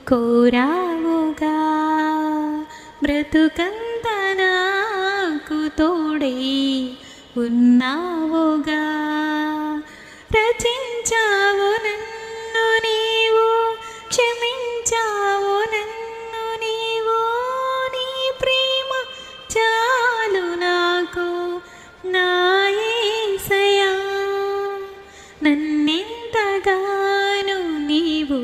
కోరావుగా బ్రతుకంత నాకు తోడై ఉన్నావుగా. రచించావు నన్ను నీవు, క్షమించావు నన్ను నీవు. నీ ప్రేమ చాలు నాకు నా యేసయ్యా. నన్నెంతగానో నీవు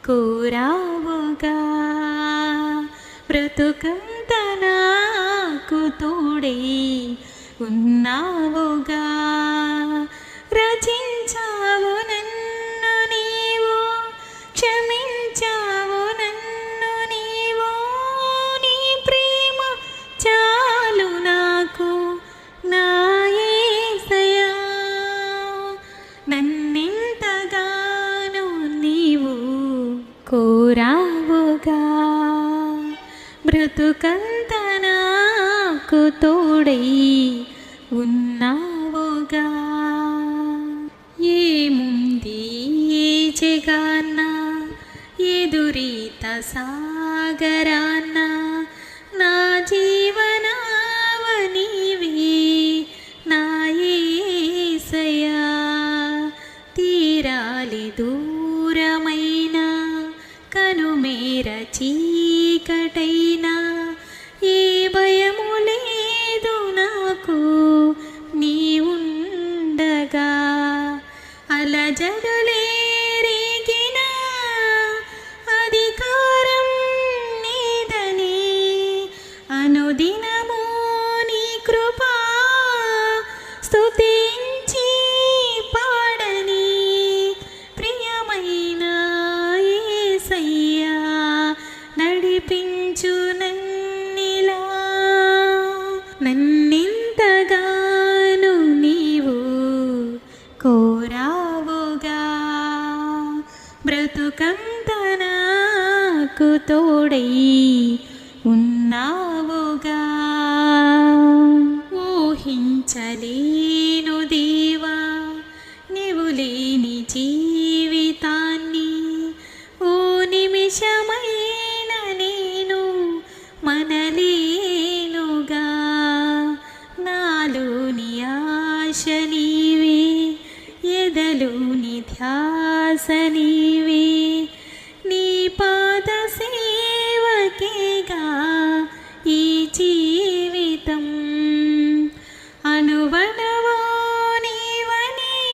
కోరావుగా బ్రతుకంత నాకు తోడై ఉన్నావుగా. రచించావు నన్ను నీవు, క్షమించావు నన్ను నీవు. నీ ప్రేమ చాలు నాకు నా యేసయ్యా. నన్నెంతగానో నీవు కోరావుగా బ్రతుకంత నాకు తోడై ఉన్నావుగా. ఏముంది ఏ జగాన్న ఎదురీత సాగరాన్న, నా జీవనావనివే నా యేసయ్యా. తీరాలి దూరమైన కనుమేర చీకటైనా, ఏ భయము లేదు నాకు నీ ఉండగా. అలజడులే రేగిన అధికారం నీదని, అనుదినము నీ కృపా స్తుతించి పాడని. ప్రియమైన యేసయ్యా నడిపించు నన్నిలా. నన్నెంతగానో నీవు కోరావుగా బ్రతుకంత నాకు తోడై ఉన్నావుగా. ఊహించలేను దేవా నీవు లేని జీవితాన్ని. ఓ నిమిషమైన నేను మనలేనుగా. నాలోని ఆశ నీవే, ఎదలోని ధ్యాస నీవే.